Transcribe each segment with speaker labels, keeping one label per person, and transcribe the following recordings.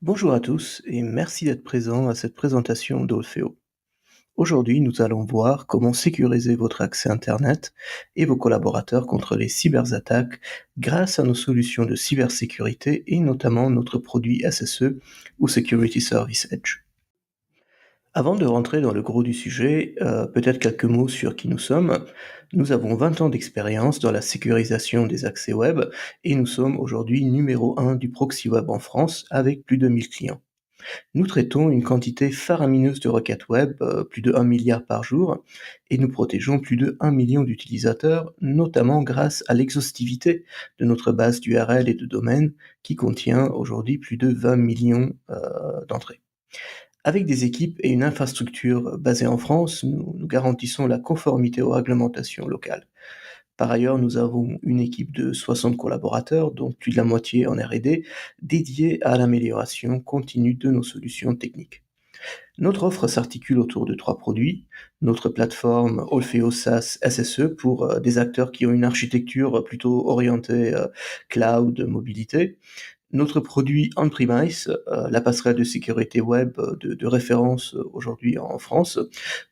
Speaker 1: Bonjour à tous et merci d'être présents à cette présentation d'Olfeo. Aujourd'hui, nous allons voir comment sécuriser votre accès Internet et vos collaborateurs contre les cyberattaques grâce à nos solutions de cybersécurité et notamment notre produit SSE ou Security Service Edge. Avant de rentrer dans le gros du sujet, peut-être quelques mots sur qui nous sommes. Nous avons 20 ans d'expérience dans la sécurisation des accès web et nous sommes aujourd'hui numéro 1 du proxy web en France avec plus de 1000 clients. Nous traitons une quantité faramineuse de requêtes web, plus de 1 milliard par jour, et nous protégeons plus de 1 million d'utilisateurs, notamment grâce à l'exhaustivité de notre base d'URL et de domaines qui contient aujourd'hui plus de 20 millions d'entrées. Avec des équipes et une infrastructure basée en France, nous garantissons la conformité aux réglementations locales. Par ailleurs, nous avons une équipe de 60 collaborateurs, dont plus de la moitié en R&D, dédiée à l'amélioration continue de nos solutions techniques. Notre offre s'articule autour de 3 produits. Notre plateforme Olfeo SaaS SSE pour des acteurs qui ont une architecture plutôt orientée cloud, mobilité. Notre produit on-premise, la passerelle de sécurité web de référence aujourd'hui en France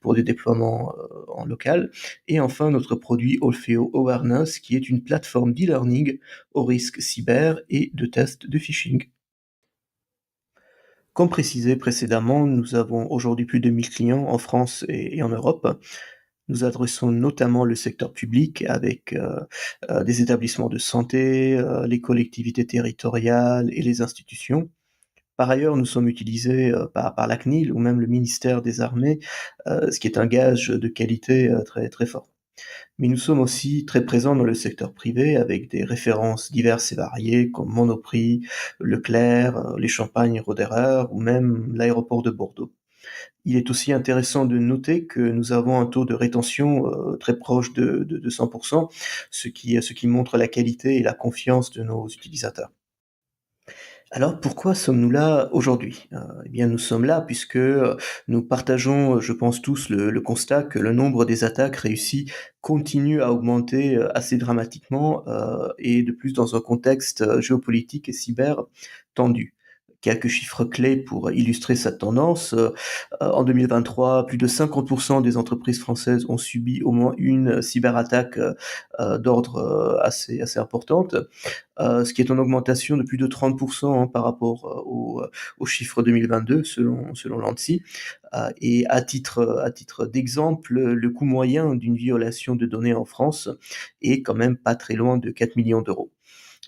Speaker 1: pour des déploiements en local. Et enfin, notre produit Olfeo Awareness, qui est une plateforme d'e-learning au risque cyber et de tests de phishing. Comme précisé précédemment, nous avons aujourd'hui plus de 1000 clients en France et en Europe. Nous adressons notamment le secteur public avec des établissements de santé, les collectivités territoriales et les institutions. Par ailleurs, nous sommes utilisés par la CNIL ou même le ministère des Armées, ce qui est un gage de qualité très, très fort. Mais nous sommes aussi très présents dans le secteur privé avec des références diverses et variées comme Monoprix, Leclerc, les Champagnes Roderer ou même l'aéroport de Bordeaux. Il est aussi intéressant de noter que nous avons un taux de rétention très proche de 100%, ce qui montre la qualité et la confiance de nos utilisateurs. Alors pourquoi sommes-nous là aujourd'hui? Eh bien nous sommes là puisque, nous partageons, je pense tous le constat que le nombre des attaques réussies continue à augmenter, assez dramatiquement, et de plus dans un contexte, géopolitique et cyber tendu. Quelques chiffres clés pour illustrer cette tendance, en 2023, plus de 50 des entreprises françaises ont subi au moins une cyberattaque, d'ordre, assez importante. Ce qui est en augmentation de plus de 30%, hein, par rapport aux chiffres 2022 selon l'ANSSI. Et à titre d'exemple, le coût moyen d'une violation de données en France est quand même pas très loin de 4 millions d'euros.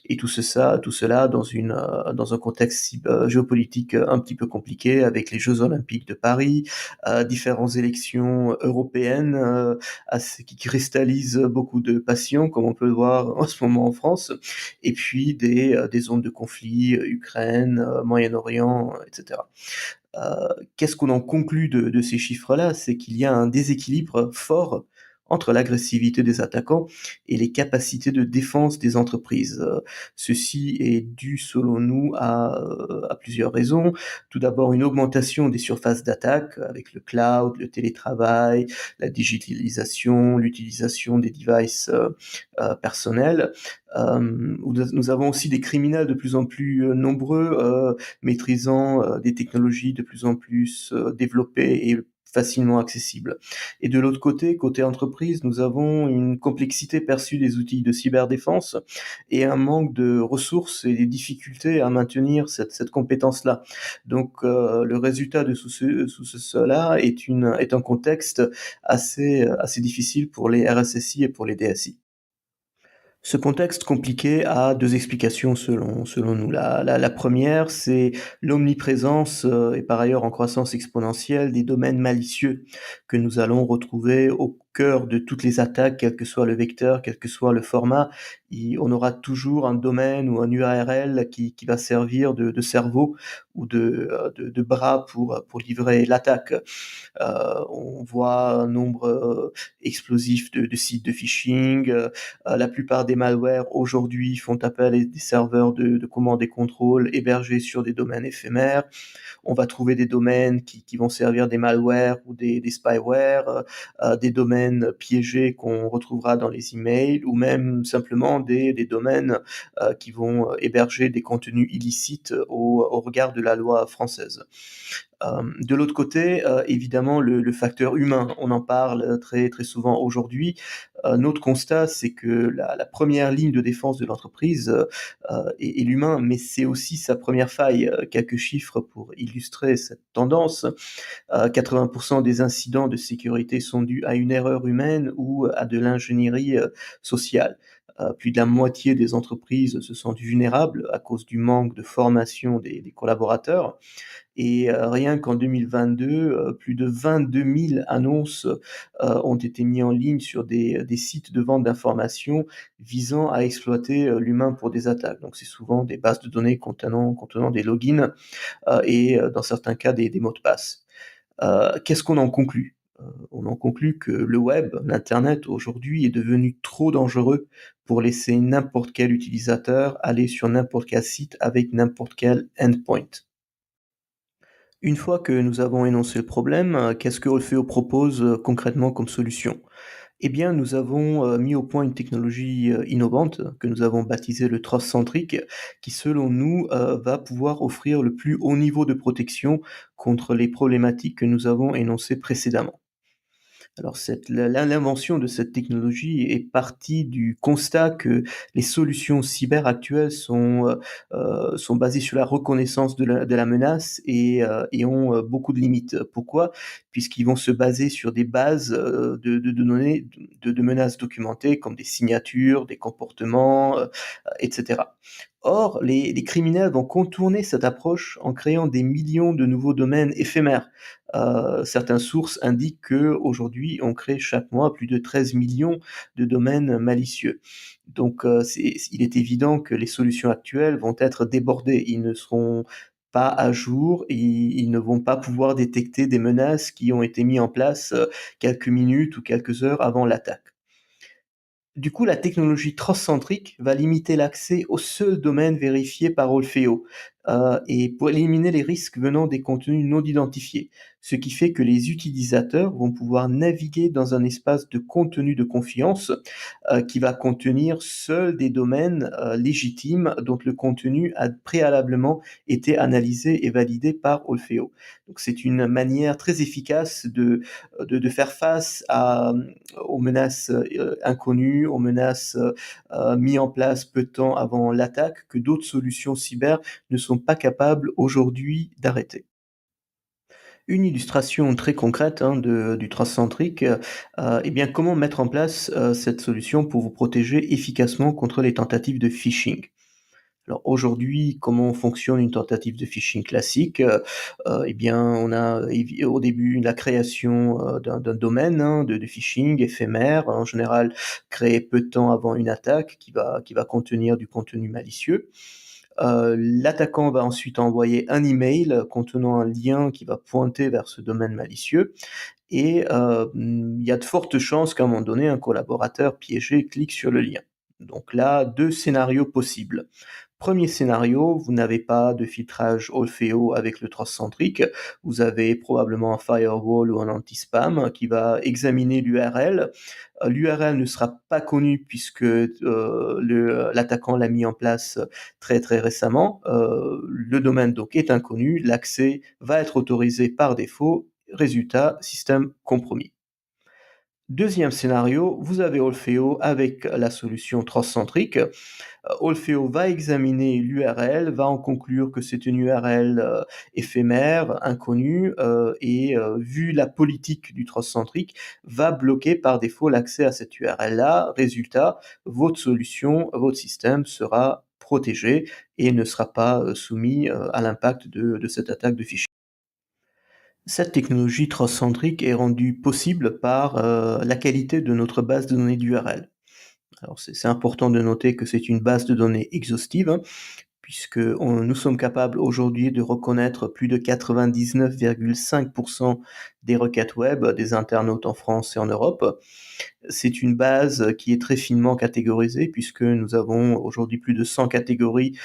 Speaker 1: Et tout cela dans un contexte géopolitique un petit peu compliqué avec les Jeux Olympiques de Paris, différentes élections européennes qui cristallisent beaucoup de passions, comme on peut le voir en ce moment en France, et puis des zones de conflit, Ukraine, Moyen-Orient, etc. Qu'est-ce qu'on en conclut de ces chiffres-là? C'est qu'il y a un déséquilibre fort entre l'agressivité des attaquants et les capacités de défense des entreprises. Ceci est dû, selon nous, à plusieurs raisons. Tout d'abord, une augmentation des surfaces d'attaque avec le cloud, le télétravail, la digitalisation, l'utilisation des devices personnels. Nous avons aussi des criminels de plus en plus nombreux, maîtrisant des technologies de plus en plus développées et facilement accessibles. Et de l'autre côté entreprise, nous avons une complexité perçue des outils de cyberdéfense et un manque de ressources et des difficultés à maintenir cette compétence-là. Donc le résultat de cela est un contexte assez difficile pour les RSSI et pour les DSI. Ce contexte compliqué a 2 explications selon nous. La première, c'est l'omniprésence, et par ailleurs en croissance exponentielle des domaines malicieux que nous allons retrouver au cœur de toutes les attaques, quel que soit le vecteur, quel que soit le format. On aura toujours un domaine ou un URL qui va servir de cerveau ou de bras pour livrer l'attaque. On voit un nombre explosif de sites de phishing. La plupart des malwares aujourd'hui font appel à des serveurs de commande et contrôle hébergés sur des domaines éphémères. On va trouver des domaines qui vont servir des malwares ou des spyware, des domaines domaines piégés qu'on retrouvera dans les emails ou même simplement des domaines, qui vont, héberger des contenus illicites au regard de la loi française. De l'autre côté, évidemment le facteur humain, on en parle très, très souvent aujourd'hui. Notre constat, c'est que la 1re ligne de défense de l'entreprise, est l'humain, mais c'est aussi sa première faille. Quelques chiffres pour illustrer cette tendance. 80 des incidents de sécurité sont dus à une erreur humaine ou à de l'ingénierie, sociale. Plus de la moitié des entreprises se sentent vulnérables à cause du manque de formation des collaborateurs et rien qu'en 2022, plus de 22 000 annonces, ont été mis en ligne sur des sites de vente d'informations visant à exploiter, l'humain pour des attaques. Donc c'est souvent des bases de données contenant des logins, et dans certains cas des mots de passe. Qu'est-ce qu'on en conclut? On en conclut que le web, l'internet aujourd'hui est devenu trop dangereux pour laisser n'importe quel utilisateur aller sur n'importe quel site avec n'importe quel endpoint. Une fois que nous avons énoncé le problème, qu'est-ce que Orfeo propose, concrètement comme solution? Eh bien, nous avons, mis au point une technologie, innovante que nous avons baptisée le Trust Centric, qui selon nous, va pouvoir offrir le plus haut niveau de protection contre les problématiques que nous avons énoncées précédemment. Alors l'invention de cette technologie est partie du constat que les solutions cyber actuelles sont basées sur la reconnaissance de la menace et ont, beaucoup de limites. Pourquoi? Puisqu'ils vont se baser sur des bases, de données de menaces documentées comme des signatures, des comportements, et cetera. Or, les criminels vont contourner cette approche en créant des millions de nouveaux domaines éphémères. Certaines sources indiquent qu'aujourd'hui, on crée chaque mois plus de 13 millions de domaines malicieux. Donc, il est évident que les solutions actuelles vont être débordées. Ils ne seront pas à jour, ils ne vont pas pouvoir détecter des menaces qui ont été mises en place, quelques minutes ou quelques heures avant l'attaque. Du coup, la technologie transcentrique va limiter l'accès aux seuls domaines vérifiés par Olfeo, et pour éliminer les risques venant des contenus non identifiés. Ce qui fait que les utilisateurs vont pouvoir naviguer dans un espace de contenu de confiance, qui va contenir seuls des domaines, légitimes dont le contenu a préalablement été analysé et validé par Olfeo. Donc c'est une manière très efficace de faire face aux menaces, inconnues, aux menaces, mis en place peu de temps avant l'attaque, que d'autres solutions cyber ne sont pas capables aujourd'hui d'arrêter. Une illustration très concrète, hein, du transcentrique, eh bien, comment mettre en place, cette solution pour vous protéger efficacement contre les tentatives de phishing? Alors aujourd'hui, comment fonctionne une tentative de phishing classique? Eh bien, on a au début la création, d'un domaine, hein, de phishing éphémère, en général créé peu de temps avant une attaque qui va contenir du contenu malicieux. L'attaquant va ensuite envoyer un email contenant un lien qui va pointer vers ce domaine malicieux et il y a de fortes chances qu'à un moment donné, un collaborateur piégé clique sur le lien. Donc là, 2 scénarios possibles. Premier scénario, vous n'avez pas de filtrage Olfeo avec le Trust Centric. Vous avez probablement un firewall ou un anti-spam qui va examiner l'URL. L'URL ne sera pas connue puisque l'attaquant l'a mis en place très très récemment. Le domaine donc est inconnu. L'accès va être autorisé par défaut. Résultat, système compromis. Deuxième scénario, vous avez Olfeo avec la solution transcentrique. Olfeo va examiner l'URL, va en conclure que c'est une URL, éphémère, inconnue, et vu la politique du transcentrique, va bloquer par défaut l'accès à cette URL-là. Résultat, votre solution, votre système sera protégé et ne sera pas, soumis, à l'impact de cette attaque de phishing. Cette technologie transcentrique est rendue possible par, la qualité de notre base de données d'URL. Alors c'est important de noter que c'est une base de données exhaustive, hein, puisque nous sommes capables aujourd'hui de reconnaître plus de 99,5% des requêtes web des internautes en France et en Europe. C'est une base qui est très finement catégorisée puisque nous avons aujourd'hui plus de 100 catégories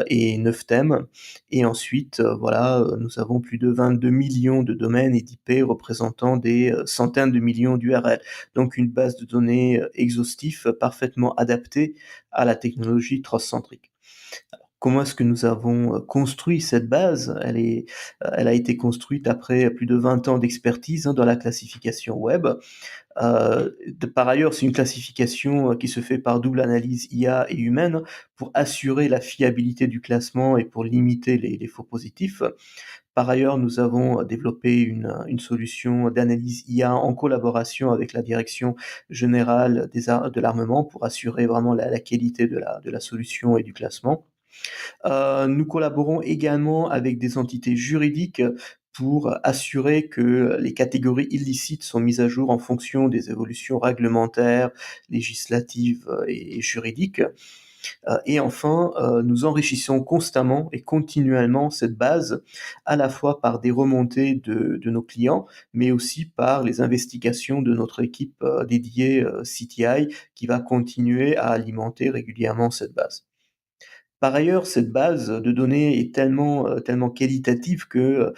Speaker 1: et 9 thèmes. Et ensuite, voilà, nous avons plus de 22 millions de domaines et d'IP représentant des centaines de millions d'URL. Donc une base de données exhaustive, parfaitement adaptée à la technologie trust-centrique. Comment est-ce que nous avons construit cette base? Elle a été construite après plus de 20 ans d'expertise dans la classification web. Par ailleurs, c'est une classification qui se fait par double analyse IA et humaine pour assurer la fiabilité du classement et pour limiter les faux positifs. Par ailleurs, nous avons développé une solution d'analyse IA en collaboration avec la direction générale de l'armement pour assurer vraiment la qualité de la solution et du classement. Nous collaborons également avec des entités juridiques pour assurer que les catégories illicites sont mises à jour en fonction des évolutions réglementaires, législatives et juridiques. Et enfin, nous enrichissons constamment et continuellement cette base, à la fois par des remontées de nos clients, mais aussi par les investigations de notre équipe dédiée CTI, qui va continuer à alimenter régulièrement cette base. Par ailleurs, cette base de données est tellement qualitative que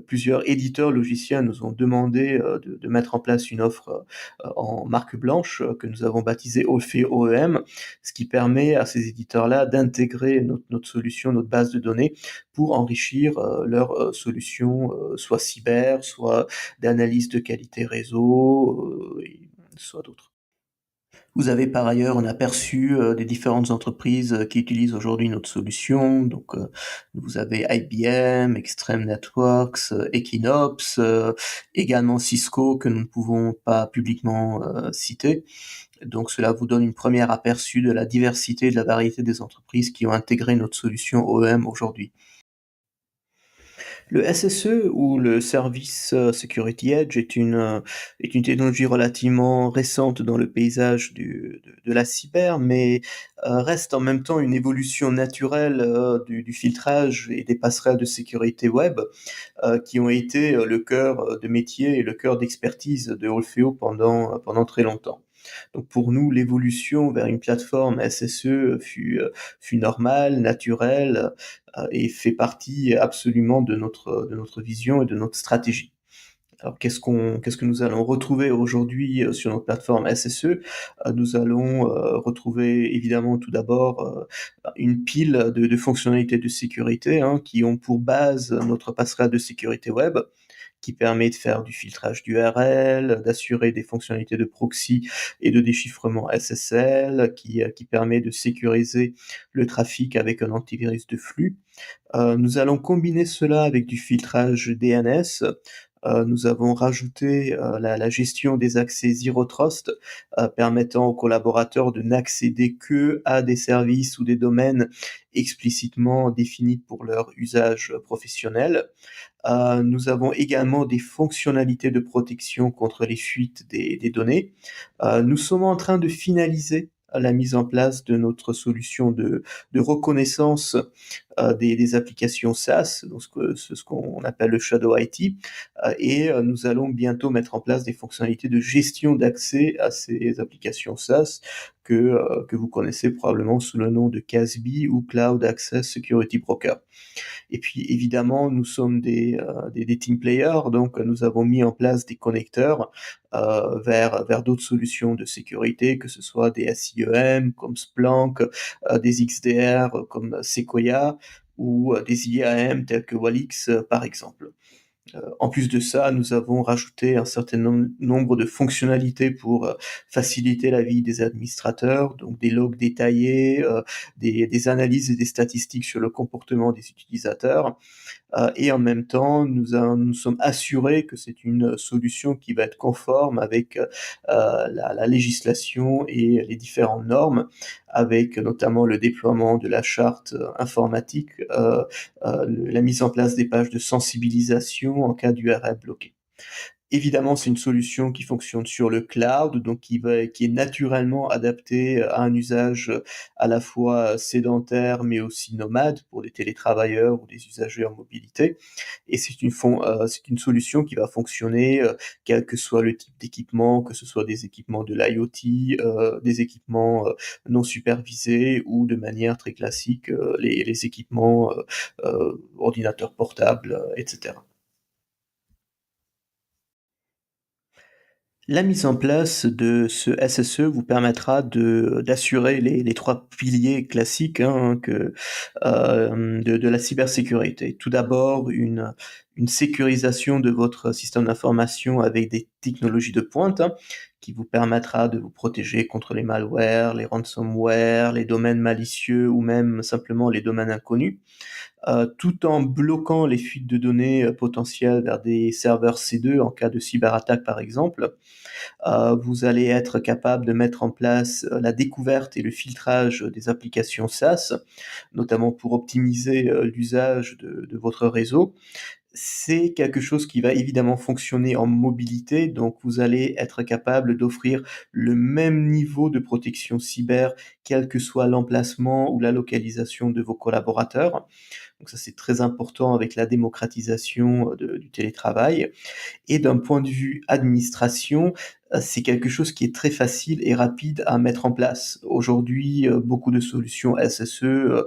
Speaker 1: plusieurs éditeurs logiciels nous ont demandé, de mettre en place une offre, en marque blanche, que nous avons baptisée Orfeo OEM, ce qui permet à ces éditeurs-là d'intégrer notre solution, notre base de données pour enrichir, leurs, solutions, soit cyber, soit d'analyse de qualité réseau, et soit d'autres. Vous avez par ailleurs un aperçu des différentes entreprises qui utilisent aujourd'hui notre solution. Donc, vous avez IBM, Extreme Networks, Equinox, également Cisco que nous ne pouvons pas publiquement citer. Donc, cela vous donne une première aperçu de la diversité et de la variété des entreprises qui ont intégré notre solution OEM aujourd'hui. Le SSE ou le Service Security Edge est une technologie relativement récente dans le paysage de la cyber, mais reste en même temps une évolution naturelle du filtrage et des passerelles de sécurité web qui ont été le cœur de métier et le cœur d'expertise de Olfeo pendant très longtemps. Donc pour nous, l'évolution vers une plateforme SSE fut normale, naturelle, et fait partie absolument de notre vision et de notre stratégie. Alors qu'est-ce que nous allons retrouver aujourd'hui sur notre plateforme SSE? Nous allons retrouver évidemment tout d'abord une pile de fonctionnalités de sécurité hein, qui ont pour base notre passerelle de sécurité web, qui permet de faire du filtrage d'URL, d'assurer des fonctionnalités de proxy et de déchiffrement SSL, qui permet de sécuriser le trafic avec un antivirus de flux. Nous allons combiner cela avec du filtrage DNS. Nous avons rajouté la gestion des accès Zero Trust, permettant aux collaborateurs de n'accéder que à des services ou des domaines explicitement définis pour leur usage professionnel. Nous avons également des fonctionnalités de protection contre les fuites des données. Nous sommes en train de finaliser la mise en place de notre solution de reconnaissance des applications SaaS, donc ce qu'on appelle le Shadow IT, et nous allons bientôt mettre en place des fonctionnalités de gestion d'accès à ces applications SaaS que vous connaissez probablement sous le nom de CASB ou Cloud Access Security Broker. Et puis évidemment, nous sommes des team players, donc nous avons mis en place des connecteurs vers d'autres solutions de sécurité, que ce soit des SIEM comme Splunk, des XDR comme Sequoia ou des IAM tels que Walix par exemple. En plus de ça, nous avons rajouté un certain nombre de fonctionnalités pour faciliter la vie des administrateurs, donc des logs détaillés, des analyses et des statistiques sur le comportement des utilisateurs. Et en même temps, nous sommes assurés que c'est une solution qui va être conforme avec la législation et les différentes normes, avec notamment le déploiement de la charte informatique, la mise en place des pages de sensibilisation en cas d'URL bloqué. Évidemment, c'est une solution qui fonctionne sur le cloud, donc qui est naturellement adaptée à un usage, à la fois sédentaire, mais aussi nomade pour des télétravailleurs ou des usagers en mobilité. Et c'est une solution qui va fonctionner, quel que soit le type d'équipement, que ce soit des équipements de l'IoT, des équipements, non supervisés ou de manière très classique, les équipements, ordinateurs portables, et cetera. La mise en place de ce SSE vous permettra d'assurer les 3 piliers classiques, hein, de la cybersécurité. Tout d'abord, une sécurisation de votre système d'information avec des technologies de pointe, hein, qui vous permettra de vous protéger contre les malwares, les ransomware, les domaines malicieux ou même simplement les domaines inconnus, tout en bloquant les fuites de données, potentielles vers des serveurs C2 en cas de cyberattaque par exemple. Vous allez être capable de mettre en place, la découverte et le filtrage des applications SaaS, notamment pour optimiser, l'usage de votre réseau. C'est quelque chose qui va évidemment fonctionner en mobilité, donc vous allez être capable d'offrir le même niveau de protection cyber, quel que soit l'emplacement ou la localisation de vos collaborateurs. Donc ça, c'est très important avec la démocratisation, du télétravail. Et d'un point de vue administration, c'est quelque chose qui est très facile et rapide à mettre en place. Aujourd'hui, beaucoup de solutions SSE,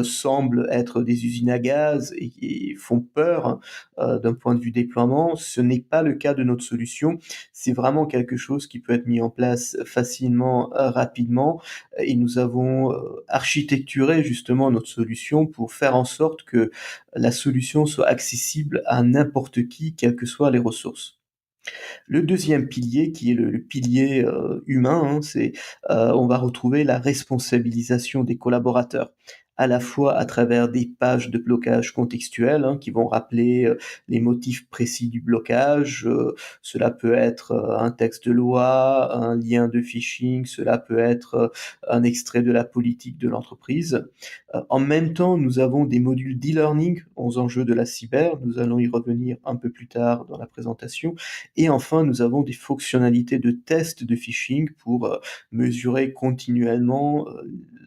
Speaker 1: semblent être des usines à gaz et font peur, d'un point de vue déploiement. Ce n'est pas le cas de notre solution. C'est vraiment quelque chose qui peut être mis en place facilement, rapidement, et nous avons, architecturé justement notre solution pour faire en sorte que la solution soit accessible à n'importe qui, quelles que soient les ressources. Le deuxième pilier, qui est le pilier, humain, hein, on va retrouver la responsabilisation des collaborateurs, à la fois à travers des pages de blocage contextuelles, hein, qui vont rappeler, les motifs précis du blocage. Cela peut être, un texte de loi, un lien de phishing, cela peut être, un extrait de la politique de l'entreprise. En même temps, nous avons des modules d'e-learning aux enjeux de la cyber, nous allons y revenir un peu plus tard dans la présentation. Et enfin, nous avons des fonctionnalités de test de phishing pour, mesurer continuellement,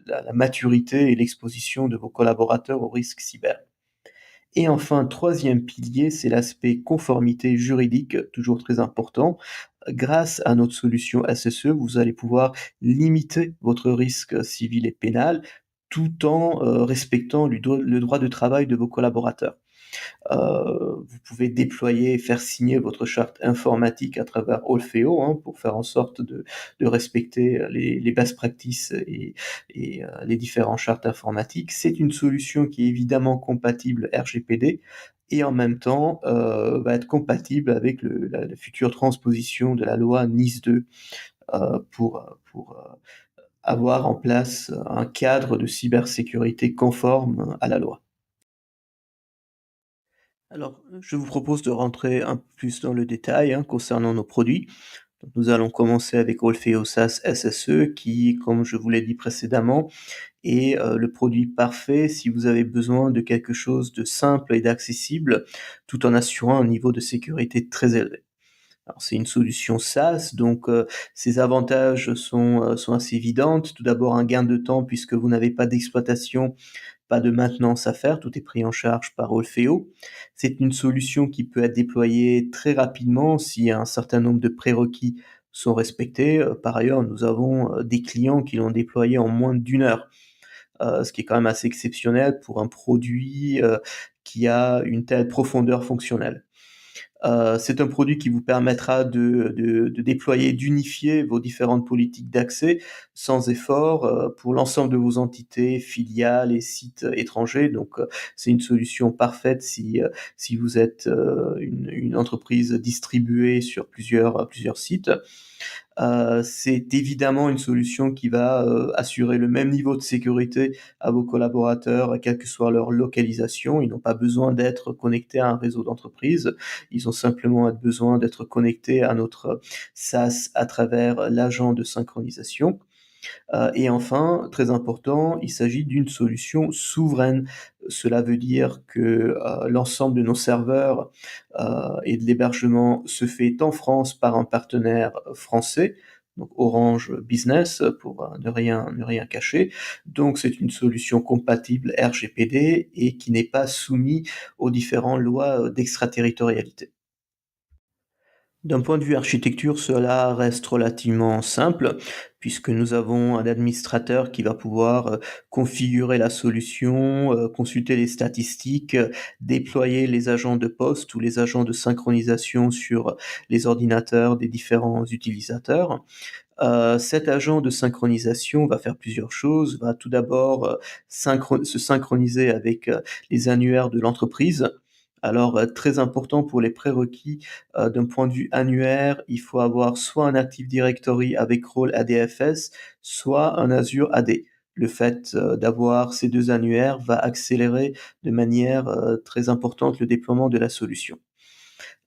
Speaker 1: la maturité et l'exposition de vos collaborateurs aux risques cyber. Et enfin, troisième pilier, c'est l'aspect conformité juridique, toujours très important. Grâce à notre solution SSE, vous allez pouvoir limiter votre risque civil et pénal, tout en, respectant le droit de travail de vos collaborateurs. Vous pouvez déployer et faire signer votre charte informatique à travers Olfeo, hein, pour faire en sorte de respecter les best practices et les différentes chartes informatiques. C'est une solution qui est évidemment compatible RGPD et en même temps, va être compatible avec la future transposition de la loi NIS 2, pour avoir en place un cadre de cybersécurité conforme à la loi. Alors, je vous propose de rentrer un peu plus dans le détail, hein, concernant nos produits. Donc nous allons commencer avec Orfeo SaaS SSE qui, comme je vous l'ai dit précédemment, est, le produit parfait si vous avez besoin de quelque chose de simple et d'accessible, tout en assurant un niveau de sécurité très élevé. Alors c'est une solution SaaS, donc ses avantages sont assez évidentes. Tout d'abord, un gain de temps puisque vous n'avez pas d'exploitation, pas de maintenance à faire, tout est pris en charge par Orfeo. C'est une solution qui peut être déployée très rapidement si un certain nombre de prérequis sont respectés. Par ailleurs, nous avons, des clients qui l'ont déployé en moins d'1 heure, ce qui est quand même assez exceptionnel pour un produit, qui a une telle profondeur fonctionnelle. C'est un produit qui vous permettra de déployer, d'unifier vos différentes politiques d'accès sans effort, pour l'ensemble de vos entités, filiales et sites étrangers. Donc, c'est une solution parfaite si vous êtes, une entreprise distribuée sur plusieurs sites. C'est évidemment une solution qui va, assurer le même niveau de sécurité à vos collaborateurs, quelle que soit leur localisation. Ils n'ont pas besoin d'être connectés à un réseau d'entreprise. Ils ont simplement besoin d'être connectés à notre SaaS à travers l'agent de synchronisation. Et enfin, très important, il s'agit d'une solution souveraine. Cela veut dire que, l'ensemble de nos serveurs, et de l'hébergement se fait en France par un partenaire français, donc Orange Business pour, ne rien cacher. Donc c'est une solution compatible RGPD et qui n'est pas soumise aux différentes lois, d'extraterritorialité. D'un point de vue architecture, cela reste relativement simple, puisque nous avons un administrateur qui va pouvoir, configurer la solution, consulter les statistiques, déployer les agents de poste ou les agents de synchronisation sur les ordinateurs des différents utilisateurs. Cet agent de synchronisation va faire plusieurs choses, va tout d'abord, se synchroniser avec, les annuaires de l'entreprise. Alors, très important pour les prérequis, d'un point de vue annuaire, il faut avoir soit un Active Directory avec rôle ADFS, soit un Azure AD. Le fait, d'avoir ces 2 annuaires va accélérer de manière, très importante le déploiement de la solution.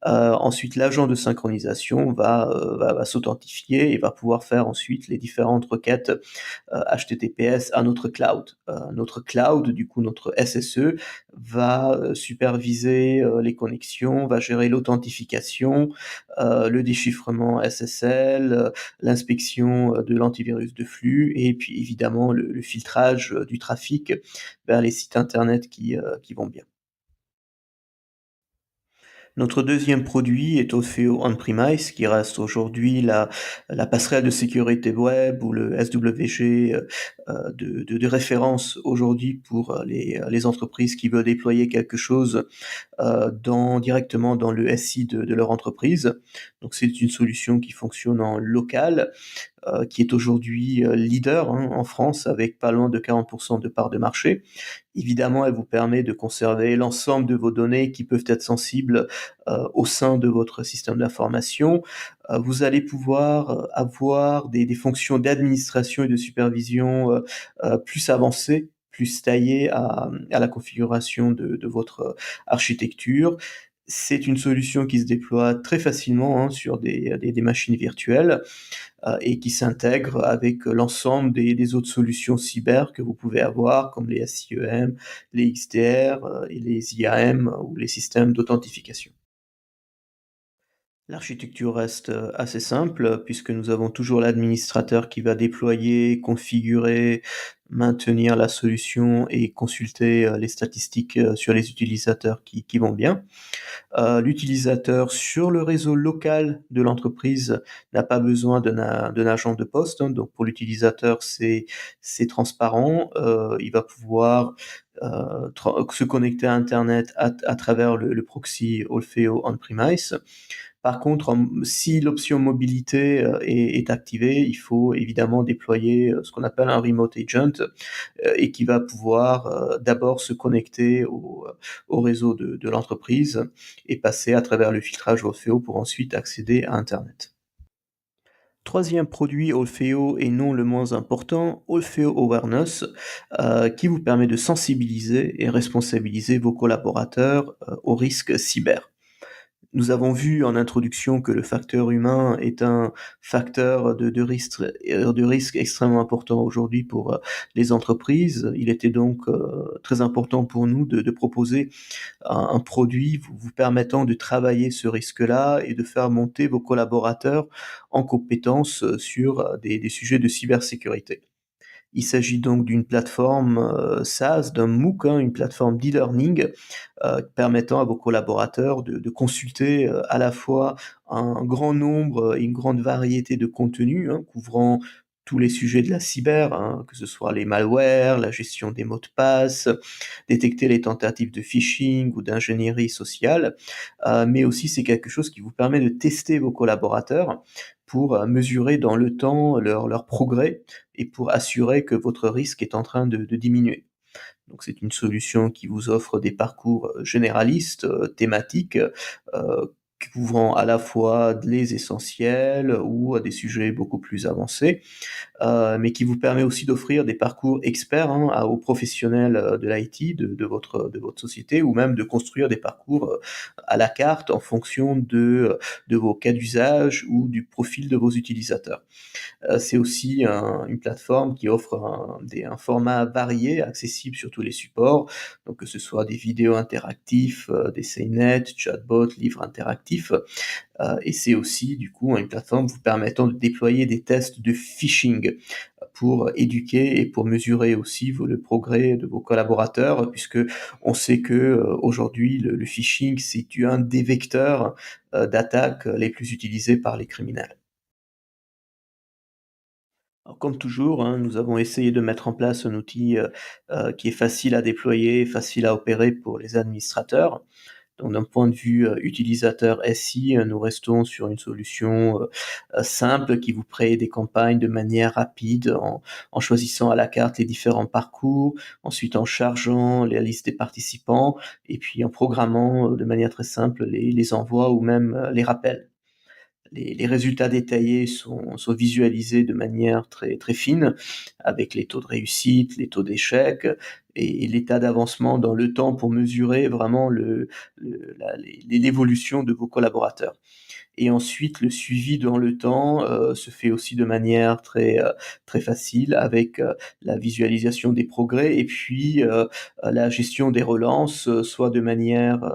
Speaker 1: Ensuite, l'agent de synchronisation va s'authentifier et va pouvoir faire ensuite les différentes requêtes, HTTPS à notre cloud. Notre cloud, du coup notre SSE, va, superviser, les connexions, va gérer l'authentification, le déchiffrement SSL, l'inspection, de l'antivirus de flux et puis évidemment le filtrage, du trafic vers les sites internet qui vont bien. Notre deuxième produit est Orfeo On-Premise, qui reste aujourd'hui la passerelle de sécurité web ou le SWG de référence aujourd'hui pour les entreprises qui veulent déployer quelque chose directement dans le SI de leur entreprise. Donc c'est une solution qui fonctionne en local, qui est aujourd'hui leader hein, en France avec pas loin de 40% de part de marché. Évidemment, elle vous permet de conserver l'ensemble de vos données qui peuvent être sensibles au sein de votre système d'information. Vous allez pouvoir avoir des fonctions d'administration et de supervision plus avancées, plus taillées à la configuration de votre architecture. C'est une solution qui se déploie très facilement hein, sur des machines virtuelles et qui s'intègre avec l'ensemble des autres solutions cyber que vous pouvez avoir, comme les SIEM, les XDR et les IAM ou les systèmes d'authentification. L'architecture reste, assez simple, puisque nous avons toujours l'administrateur qui va déployer, configurer, maintenir la solution et consulter, les statistiques, sur les utilisateurs qui vont bien. L'utilisateur sur le réseau local de l'entreprise n'a pas besoin d'un agent de poste, hein, donc pour l'utilisateur, c'est transparent. Il va pouvoir, se connecter à internet à travers le proxy Orfeo On-Premise. Par contre, si l'option mobilité, est activée, il faut évidemment déployer, ce qu'on appelle un remote agent, et qui va pouvoir, d'abord se connecter au réseau de l'entreprise et passer à travers le filtrage Orfeo pour ensuite accéder à internet. Troisième produit Orfeo et non le moins important, Orfeo Awareness, qui vous permet de sensibiliser et responsabiliser vos collaborateurs, aux risques cyber. Nous avons vu en introduction que le facteur humain est un facteur de risque extrêmement important aujourd'hui pour, les entreprises. Il était donc, très important pour nous de proposer un produit vous permettant de travailler ce risque-là et de faire monter vos collaborateurs en compétences, sur, des sujets de cybersécurité. Il s'agit donc d'une plateforme, SaaS, d'un MOOC, hein, une plateforme d'e-learning, permettant à vos collaborateurs de consulter, à la fois un grand nombre et une grande variété de contenus, hein, couvrant tous les sujets de la cyber, hein, que ce soit les malwares, la gestion des mots de passe, détecter les tentatives de phishing ou d'ingénierie sociale. Mais aussi c'est quelque chose qui vous permet de tester vos collaborateurs pour, mesurer dans le temps leur progrès et pour assurer que votre risque est en train de diminuer. Donc c'est une solution qui vous offre des parcours, généralistes, thématiques, couvrant à la fois les essentiels ou des sujets beaucoup plus avancés. mais qui vous permet aussi d'offrir des parcours experts, hein, aux professionnels, de l'IT, de votre société, ou même de construire des parcours, à la carte en fonction de vos cas d'usage ou du profil de vos utilisateurs. C'est aussi une plateforme qui offre un format varié, accessible sur tous les supports, donc que ce soit des vidéos interactifs, des SciNet, chatbots, livres interactifs. Et c'est aussi du coup une plateforme vous permettant de déployer des tests de phishing pour éduquer et pour mesurer aussi le progrès de vos collaborateurs, puisque on sait que aujourd'hui le phishing c'est un des vecteurs d'attaque les plus utilisés par les criminels. Alors comme toujours, hein, nous avons essayé de mettre en place un outil, qui est facile à déployer, facile à opérer pour les administrateurs. Donc d'un point de vue, utilisateur SI, nous restons sur une solution, simple qui vous crée des campagnes de manière rapide en choisissant à la carte les différents parcours, ensuite en chargeant la liste des participants et puis en programmant, de manière très simple les envois ou même, les rappels. Les résultats détaillés sont visualisés de manière très, très fine, avec les taux de réussite, les taux d'échec et l'état d'avancement dans le temps pour mesurer vraiment l'évolution de vos collaborateurs. Et ensuite, le suivi dans le temps, se fait aussi de manière très, très facile avec, la visualisation des progrès et puis, la gestion des relances, soit de manière,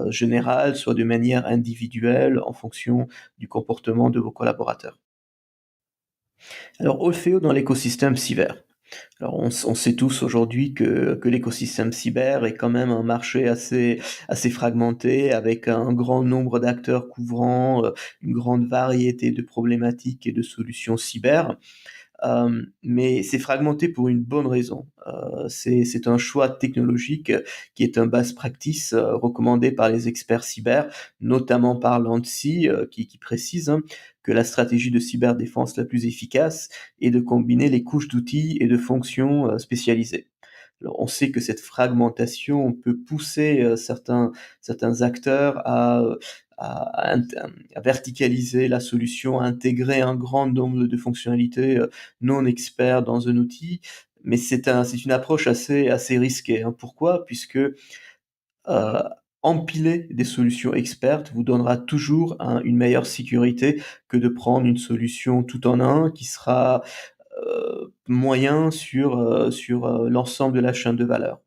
Speaker 1: générale, soit de manière individuelle en fonction du comportement de vos collaborateurs. Alors Olfeo dans l'écosystème cyber. Alors on sait tous aujourd'hui que l'écosystème cyber est quand même un marché assez fragmenté avec un grand nombre d'acteurs couvrant, une grande variété de problématiques et de solutions cyber. Mais c'est fragmenté pour une bonne raison. C'est un choix technologique qui est un best practice, recommandé par les experts cyber, notamment par l'ANSSI, qui précise, hein, que la stratégie de cyberdéfense la plus efficace est de combiner les couches d'outils et de fonctions, spécialisées. Alors on sait que cette fragmentation peut pousser, certains acteurs à verticaliser la solution, à intégrer un grand nombre de fonctionnalités, non experts dans un outil, mais c'est une approche assez risquée, hein. Pourquoi? Puisque, empiler des solutions expertes vous donnera toujours une meilleure sécurité que de prendre une solution tout en un qui sera, moyen sur l'ensemble de la chaîne de valeur.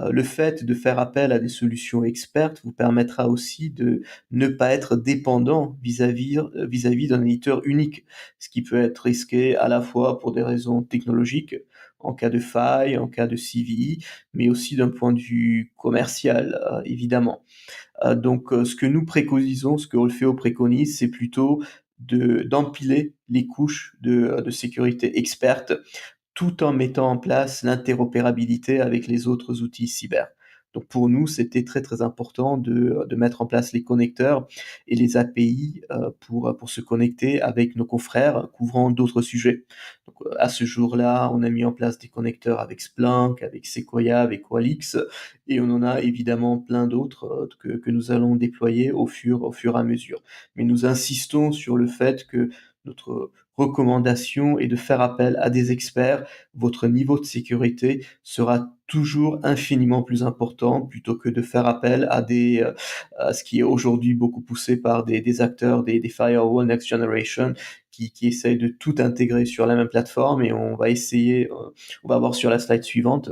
Speaker 1: Le fait de faire appel à des solutions expertes vous permettra aussi de ne pas être dépendant vis-à-vis d'un éditeur unique, ce qui peut être risqué à la fois pour des raisons technologiques, en cas de faille, en cas de CVE, mais aussi d'un point de vue commercial, évidemment. Donc ce que nous préconisons, ce que Olfeo préconise, c'est plutôt d'empiler les couches de sécurité expertes tout en mettant en place l'interopérabilité avec les autres outils cyber. Donc pour nous, c'était très, très important de mettre en place les connecteurs et les API, pour se connecter avec nos confrères couvrant d'autres sujets. Donc, à ce jour-là, on a mis en place des connecteurs avec Splunk, avec Sequoia, avec Qualys et on en a évidemment plein d'autres, que nous allons déployer au fur et à mesure. Mais nous insistons sur le fait que notre recommandation est de faire appel à des experts. Votre niveau de sécurité sera toujours infiniment plus important plutôt que de faire appel à ce qui est aujourd'hui beaucoup poussé par des acteurs, des firewall next generation qui essayent de tout intégrer sur la même plateforme et on va voir sur la slide suivante,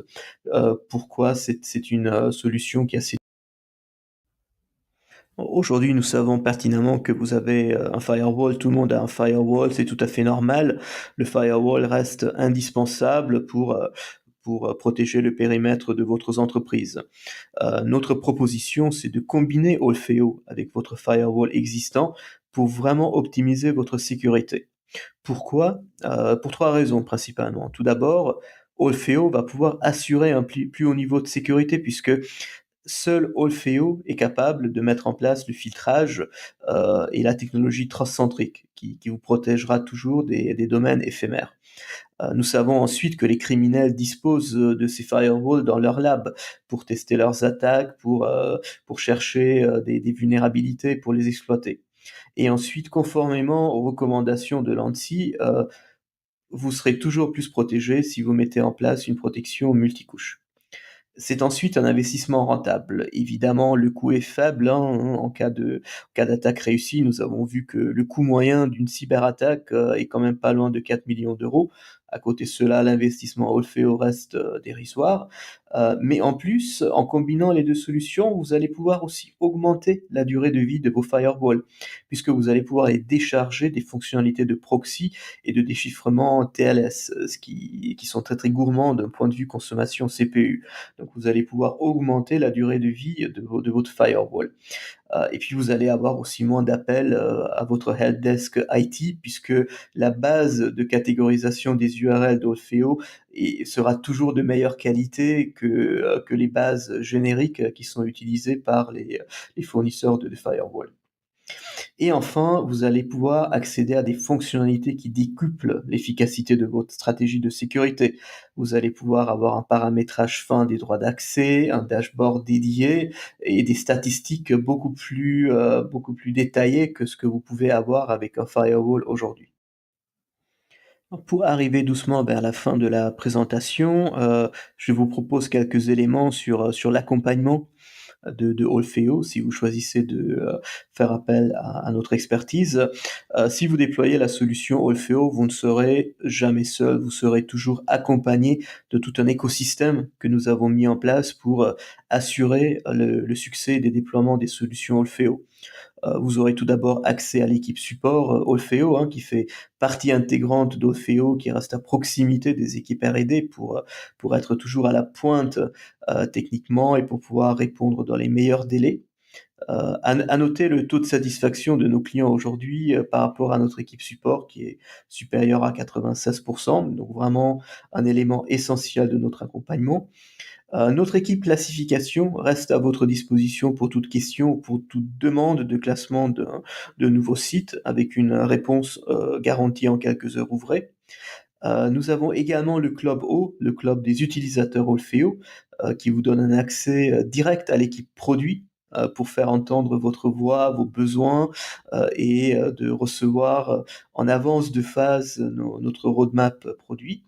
Speaker 1: pourquoi c'est une, solution qui est assez. Aujourd'hui, nous savons pertinemment que vous avez, un firewall, tout le monde a un firewall, c'est tout à fait normal. Le firewall reste indispensable pour protéger le périmètre de votre entreprise. Notre proposition, c'est de combiner Olfeo avec votre firewall existant pour vraiment optimiser votre sécurité. Pourquoi? Pour 3 raisons principalement. Tout d'abord, Olfeo va pouvoir assurer un plus haut niveau de sécurité puisque seul Olfeo est capable de mettre en place le filtrage, et la technologie transcentrique qui vous protégera toujours des domaines éphémères. Nous savons ensuite que les criminels disposent, de ces firewalls dans leur lab pour tester leurs attaques, pour chercher, des vulnérabilités, pour les exploiter et ensuite conformément aux recommandations de l'ANSSI, vous serez toujours plus protégé si vous mettez en place une protection multicouche. C'est ensuite un investissement rentable. Évidemment, le coût est faible, hein, en cas d'attaque réussie. Nous avons vu que le coût moyen d'une cyberattaque, est quand même pas loin de 4 millions d'euros. À côté de cela, l'investissement Orfeo reste, dérisoire. Mais en plus, en combinant les 2 solutions, vous allez pouvoir aussi augmenter la durée de vie de vos firewalls, puisque vous allez pouvoir les décharger des fonctionnalités de proxy et de déchiffrement TLS, qui sont très, très gourmands d'un point de vue consommation CPU. Donc vous allez pouvoir augmenter la durée de vie de votre firewall. Et puis vous allez avoir aussi moins d'appels à votre helpdesk IT, puisque la base de catégorisation des URL d'Orfeo sera toujours de meilleure qualité que les bases génériques qui sont utilisées par les fournisseurs de firewall. Et enfin, vous allez pouvoir accéder à des fonctionnalités qui décuplent l'efficacité de votre stratégie de sécurité. Vous allez pouvoir avoir un paramétrage fin des droits d'accès, un dashboard dédié et des statistiques beaucoup plus détaillées que ce que vous pouvez avoir avec un firewall aujourd'hui. Pour arriver doucement vers la fin de la présentation, je vous propose quelques éléments sur l'accompagnement de Olfeo, si vous choisissez de faire appel à notre expertise. Si vous déployez la solution Olfeo, vous ne serez jamais seul, vous serez toujours accompagné de tout un écosystème que nous avons mis en place pour assurer le succès des déploiements des solutions Olfeo. Vous aurez tout d'abord accès à l'équipe support Olfeo, hein, qui fait partie intégrante d'Olfeo, qui reste à proximité des équipes R&D pour être toujours à la pointe techniquement et pour pouvoir répondre dans les meilleurs délais. À noter le taux de satisfaction de nos clients aujourd'hui par rapport à notre équipe support qui est supérieur à 96%, donc vraiment un élément essentiel de notre accompagnement. Notre équipe classification reste à votre disposition pour toute question ou pour toute demande de classement de nouveaux sites avec une réponse garantie en quelques heures ouvrées. Nous avons également le club O, le club des utilisateurs Olfeo, qui vous donne un accès direct à l'équipe produit pour faire entendre votre voix, vos besoins et de recevoir en avance de phase notre roadmap produit.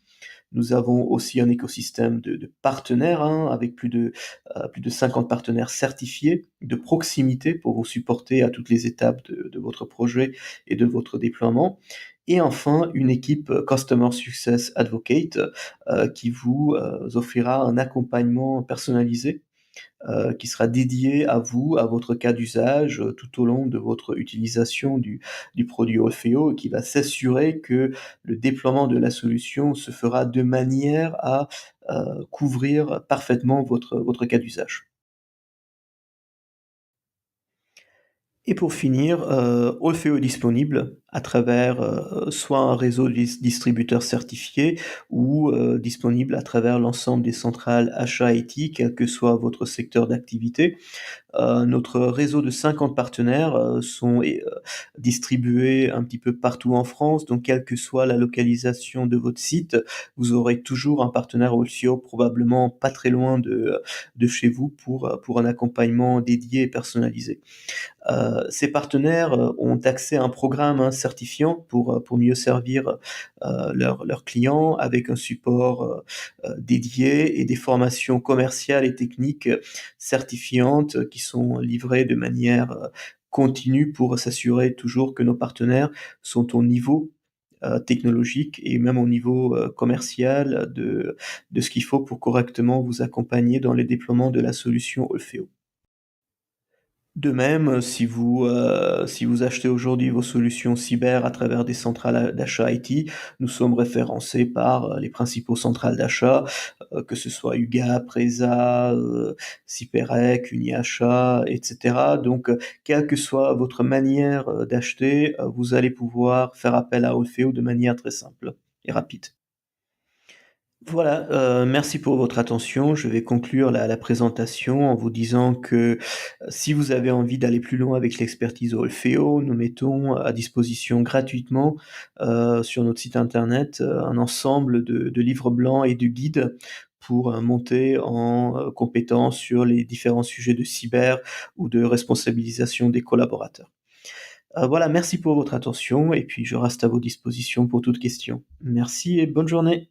Speaker 1: Nous avons aussi un écosystème de partenaires, hein, avec plus de 50 partenaires certifiés de proximité pour vous supporter à toutes les étapes de votre projet et de votre déploiement. Et enfin, une équipe Customer Success Advocate qui vous offrira un accompagnement personnalisé qui sera dédié à vous, à votre cas d'usage, tout au long de votre utilisation du produit Orfeo et qui va s'assurer que le déploiement de la solution se fera de manière à couvrir parfaitement votre cas d'usage. Et pour finir, Orfeo est disponible à travers, soit un réseau de distributeurs certifiés ou, disponible à travers l'ensemble des centrales achats IT, quel que soit votre secteur d'activité. Notre réseau de 50 partenaires sont distribués un petit peu partout en France, donc quelle que soit la localisation de votre site, vous aurez toujours un partenaire Olfio probablement pas très loin de chez vous pour un accompagnement dédié et personnalisé. Ces partenaires ont accès à un programme, hein, certifiant pour mieux servir leurs clients avec un support dédié et des formations commerciales et techniques certifiantes qui sont livrées de manière continue pour s'assurer toujours que nos partenaires sont au niveau technologique et même au niveau commercial de ce qu'il faut pour correctement vous accompagner dans les déploiements de la solution Olfeo. De même, si vous achetez aujourd'hui vos solutions cyber à travers des centrales d'achat IT, nous sommes référencés par, les principaux centrales d'achat, que ce soit UGA, Presa, Syperec, Uniachat et cetera. Donc, quelle que soit votre manière, d'acheter, vous allez pouvoir faire appel à Orfeo de manière très simple et rapide. Voilà, merci pour votre attention. Je vais conclure la présentation en vous disant que, si vous avez envie d'aller plus loin avec l'expertise Orfeo, nous mettons à disposition gratuitement, sur notre site internet, un ensemble de livres blancs et de guides pour, monter en, compétences sur les différents sujets de cyber ou de responsabilisation des collaborateurs. Voilà, merci pour votre attention et puis je reste à vos dispositions pour toute question. Merci et bonne journée.